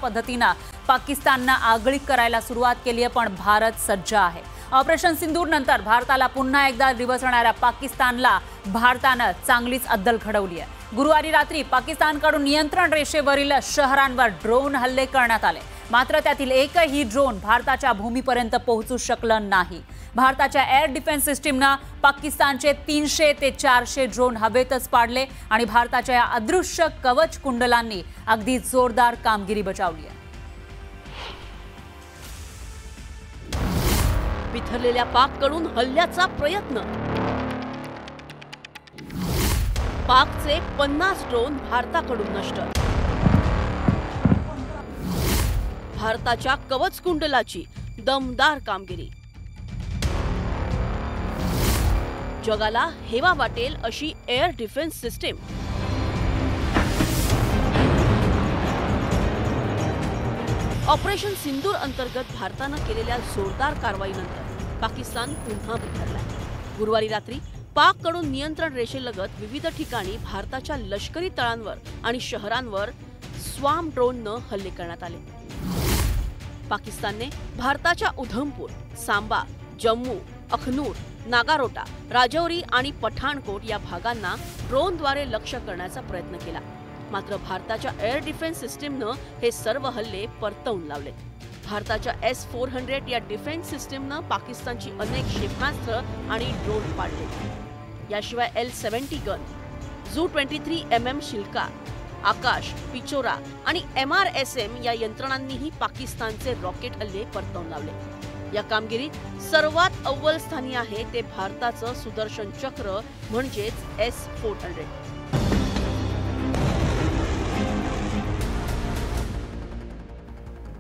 पद्धतीने पाकिस्तानने आगळीक करायला सुरुवात केली आहे, पण भारत सज्ज आहे। ऑपरेशन सिंदूर नंतर भारताला पुन्हा एकदा दिवसणाऱ्या पाकिस्तानला भारताने चांगलीच अद्दल घडवली आहे। गुरुवारी रात्री पाकिस्तानकडून नियंत्रण रेषेवरील शहरांवर ड्रोन हल्ले करण्यात आले, मात्र त्यातील एकही ड्रोन भारताच्या भूमीपर्यंत पोहोचू शकला नाही। भारताच्या एअर डिफेन्स सिस्टीमने पाकिस्तानचे 300 ते 400 ड्रोन हवेतच पाडले आणि भारताच्या या अदृश्य कवच कुंडलांनी अगदी जोरदार कामगिरी बजावली आहे। बिथरलेल्या पाककडून हल्ल्याचा प्रयत्न। पाकचे 50 ड्रोन भारताकडून नष्ट। भारताच्या कवच कुंडलाची दमदार कामगिरी। जगाला हेवा वाटेल अशी एअर डिफेन्स सिस्टीम। ऑपरेशन सिंदूर अंतर्गत भारताने केलेल्या जोरदार कारवाईनंतर पाकिस्तान पुन्हा बिथरला। गुरुवारी रात्री पाककडून नियंत्रण रेषेलगत विविध ठिकाणी भारताच्या लष्करी तळांवर आणि शहरांवर स्वाम ड्रोनने हल्ले करण्यात आले। पाकिस्तानने भारताच्या उधमपूर, सांबा, जम्मू, अखनूर, नागारोटा, राजौरी आणि पठाणकोट या भागांना ड्रोनद्वारे लक्ष्य करण्याचा प्रयत्न केला, मात्र भारताच्या एअर डिफेन्स सिस्टीमने हे सर्व हल्ले परतवून लावले। भारताच्या S-400 या डिफेन्स सिस्टीमने पाकिस्तानची अनेक क्षेपणास्त्र आणि ड्रोन पाडले। याशिवाय L-70 गन, Zu-23 mm शिल्का, आकाश, पिचोरा आणि MRSM या यंत्रणांनीही पाकिस्तानचे रॉकेट हल्ले परतवून लावले। या कामगिरीत सर्वात अव्वल स्थानी आहे ते भारताचं सुदर्शन चक्र म्हणजेच S-400।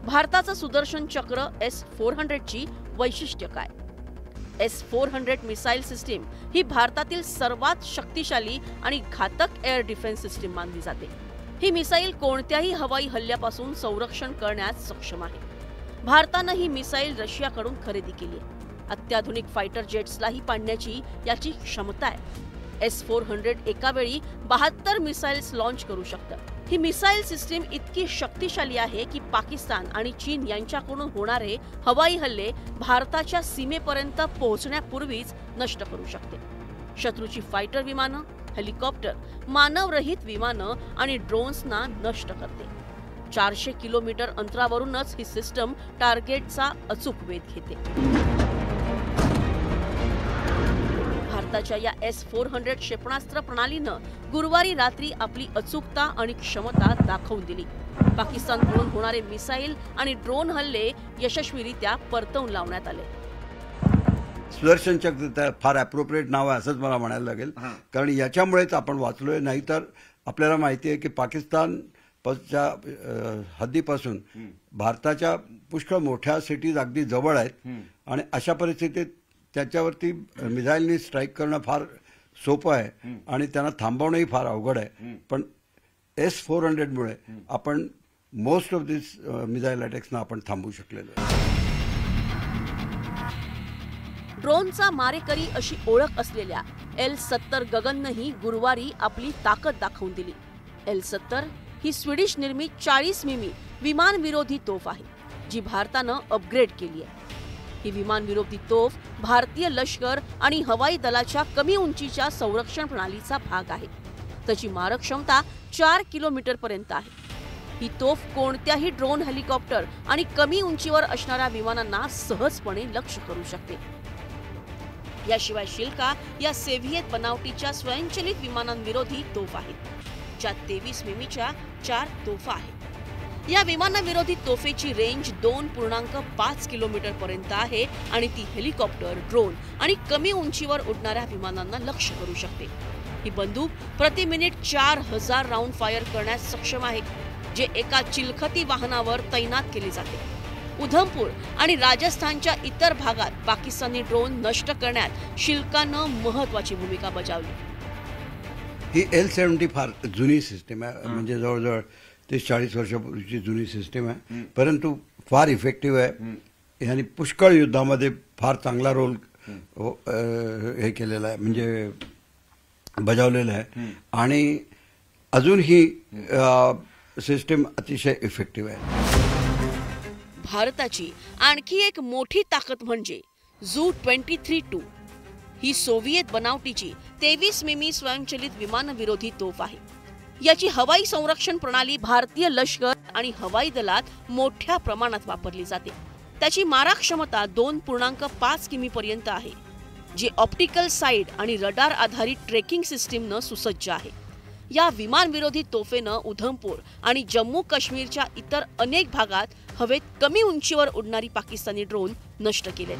भारताचं सुदर्शन चक्र S-400 ची वैशिष्ट्य काय? S-400 मिसाईल सिस्टीम ही भारतातील सर्वात शक्तिशाली आणि घातक एअर डिफेन्स सिस्टीम मानली जाते। ही मिसाईल कोणत्याही हवाई हल्ल्यापासून संरक्षण करण्यास सक्षम आहे। भारताने ही मिसाईल रशियाकडून खरेदी केली आहे। अत्याधुनिक फायटर जेट्सलाही पाडण्याची याची क्षमता आहे। S-400 एका वेळी 72 मिसाईल्स लॉन्च करू शकतं। ही मिसाईल सिस्टीम इतकी शक्तिशाली आहे की पाकिस्तान आणि चीन यांच्याकडून होणारे हवाई हल्ले भारताच्या सीमेपर्यंत पोहोचण्यापूर्वीच नष्ट करू शकते। शत्रूची फायटर विमानं, हेलिकॉप्टर, मानवरहित विमानं आणि ड्रोन्सना नष्ट करते। 400 किलोमीटर अंतरावरूनच ही सिस्टम टार्गेटचा अचूक वेध घेते। भारताच्या या S-400 क्षेपणास्त्र प्रणालीनं गुरुवारी रात्री आपली अचूकता आणि क्षमता दाखवून दिली। पाकिस्तानकडून होणारे मिसाईल आणि ड्रोन हल्ले यशस्वीरित्या परतवून लावण्यात आले। सुदर्शन चक्र फार अप्रोप्रिएट नाव आहे असंच मला म्हणायला लागेल, कारण याच्यामुळेच आपण वाचलोय। नाहीतर आपल्याला माहिती आहे की पाकिस्तान हद्दीपासून भारताच्या पुष्कळ मोठ्या सिटीज अगदी जवळ आहेत आणि अशा परिस्थितीत त्याच्यावरती मिसाईलनी स्ट्राईक करणं फार सोपं आहे आणि त्यांना थांबवणंही फार अवघड आहे। पण S-400 मुळे आपण मोस्ट ऑफ दिस मिसाईल अटॅक्सना आपण थांबवू शकलेलो आहे। ड्रोनचा मारेकरी अशी ओळख असलेल्या L-70 गगननेही गुरुवारी आपली ताकद दाखवून दिली। L-70 ही स्वीडिश निर्मित 40 मिमी विमानविरोधी तोफ आहे, जी भारतानं अपग्रेड केली आहे। ही विमानविरोधी तोफ भारतीय लष्कर आणि हवाई दलाच्या कमी उंचीच्या संरक्षण प्रणालीचा भाग आहे। त्याची मारक क्षमता 4 किलोमीटर पर्यंत आहे। ही तोफ कोणत्याही ड्रोन, हेलिकॉप्टर आणि कमी उंचीवर असणाऱ्या विमानांना सहजपणे लक्ष्य करू शकते। याशिवाय शिल्का या सोव्हिएत बनावटीच्या स्वयंचलित विमानांविरोधी तोफ आहेत, ज्यात 23 मिमीच्या 4 तोफा आहेत। या विमानविरोधी तोफेची रेंज 2.5 किलोमीटर पर्यंत आहे आणि ती हेलिकॉप्टर, ड्रोन आणि कमी उंचीवर उडणाऱ्या विमानांना लक्ष्य करू शकते। ही बंदूक प्रति मिनिट 4000 राऊंड फायर करण्यास सक्षम आहे, जे एका चिलखती वाहनावर तैनात केले जाते। उधमपूर आणि राजस्थानच्या इतर भागात पाकिस्तानी ड्रोन नष्ट करण्यात शिल्कानं महत्त्वाची भूमिका बजावली। ही L-70 फार जुनी सिस्टीम आहे, म्हणजे जवळजवळ 30-40 वर्षापूर्वीची जुनी सिस्टीम आहे, परंतु फार इफेक्टिव्ह आहे। ह्याने पुष्कळ युद्धामध्ये फार चांगला रोल हे केलेला आहे, म्हणजे बजावलेला आहे आणि अजून ही सिस्टीम अतिशय इफेक्टिव्ह आहे। भारताची आणखी एक मोठी ताकद म्हणजे ZU-23-2 ही सोव्हिएत बनावटीची 23 मिमी स्वयंचलित विमानविरोधी तोफ आहे. याची हवाई संरक्षण प्रणाली भारतीय लष्कर आणि हवाई दलात मोठ्या प्रमाणात वापरली जाते. त्याची मारा क्षमता 2.5 किमी पर्यंत आहे, जी ऑप्टिकल साइड आणि रडार आधारित ट्रेकिंग सिस्टीमनं सुसज्ज आहे. या विमानविरोधी तोफेनं उधमपूर आणि जम्मू काश्मीरच्या इतर अनेक भागात हवेत कमी उंचीवर उडणारी पाकिस्तानी ड्रोन नष्ट केले.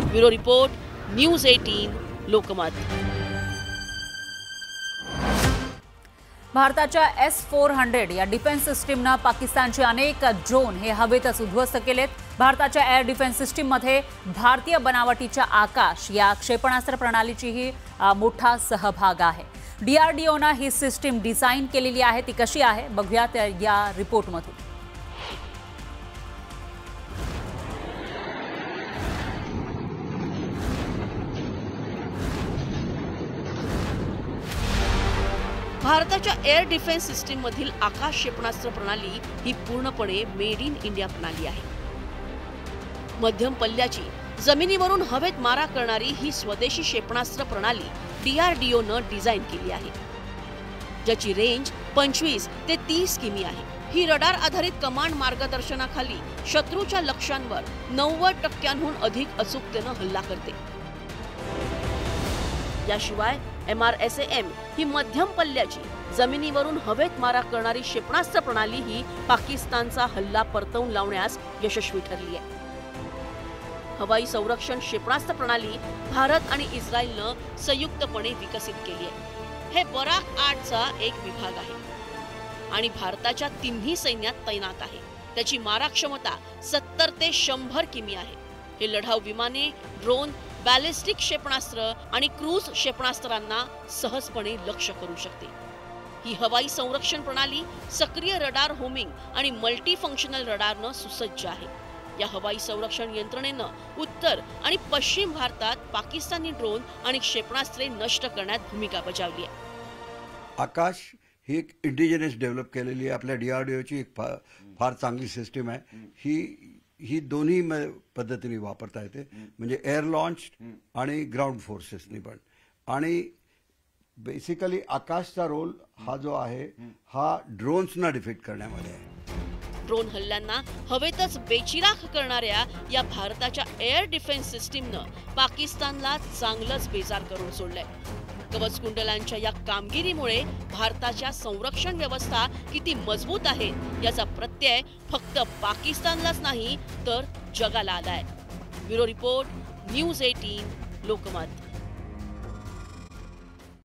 Bureau report, news 18 Lokmat. भारताच्या S-400 या डिफेन्स सिस्टीमनं पाकिस्तानचे अनेक ड्रोन हे हवेतच उद्ध्वस्त केलेत. भारताच्या एअर डिफेन्स सिस्टीममध्ये भारतीय बनावटीच्या आकाश या क्षेपणास्त्र प्रणालीचीही मोठा सहभाग आहे. DRDOनं ही सिस्टीम डिझाईन केलेली आहे. ती कशी आहे बघूयात या रिपोर्टमधून. भारताच्या एअर डिफेन्स सिस्टीम मधील आकाश क्षेपणास्त्र प्रणाली ही पूर्णपणे मेड इन इंडिया प्रणाली आहे. मध्यम पल्ल्याची जमिनीवरून हवेत मारा करणारी ही स्वदेशी क्षेपणास्त्र प्रणाली DRDOनं डिझाईन केली आहे, ज्याची रेंज 25 ते 30 किमी आहे. ही रडार आधारित कमांड मार्गदर्शनाखाली शत्रूच्या लक्ष्यांवर 90% अधिक अचूकतेनं हल्ला करते. याशिवाय MRSAM ही मध्यम पल्ल्याची जमिनीवरून हवेत मारा करणारी क्षेपणास्त्र प्रणाली ही पाकिस्तानचा हल्ला परतवून लावण्यास यशस्वी ठरली आहे. हवाई संरक्षण क्षेपणास्त्र प्रणाली भारत आणि इस्रायलनं संयुक्तपणे विकसित केली आहे. हे बराक 8चा एक विभाग आहे आणि भारताच्या तिन्ही सैन्यात तैनात आहे. त्याची मारा क्षमता 70 ते 100 किमी आहे. हे लढाऊ विमाने, ड्रोन, बॅलिस्टिक क्षेपणास्त्र आणि क्रूज क्षेपणास्त्रांना सहजपणे लक्ष्य करू शकते. ही हवाई संरक्षण प्रणाली सक्रिय रडार होमिंग आणि मल्टी फंक्शनल रडारनं सुसज्ज आहे. या हवाई संरक्षण यंत्रणेनं उत्तर आणि पश्चिम भारतात पाकिस्तानी ड्रोन आणि क्षेपणास्त्रे नष्ट करण्यात भूमिका बजावली आहे. आकाश ही एक इंडिजिनस डेव्हलप केलेली आपल्या DRDOची एक फार चांगली सिस्टीम आहे. ही दोन्ही पद्धतीने वापरता येते, म्हणजे एअर लॉन्च आणि ग्राउंड फोर्सेसनी पण. आणि बेसिकली आकाशचा रोल हा जो आहे हा ड्रोन्सना डिफीट करण्यामध्ये आहे. ड्रोन हल्ल्यांना हवेतच बेचिराख करणाऱ्या या भारताच्या एअर डिफेन्स सिस्टीमनं पाकिस्तानला चांगलंच बेजार करून सोडलंय. कवच कुंडलांच्या या कामगिरीमुळे भारताच्या संरक्षण व्यवस्था किती मजबूत आहे याचा प्रत्यय फक्त पाकिस्तानलाच नाही तर जगाला आलाय. Bureau report, news 18 Lokmat.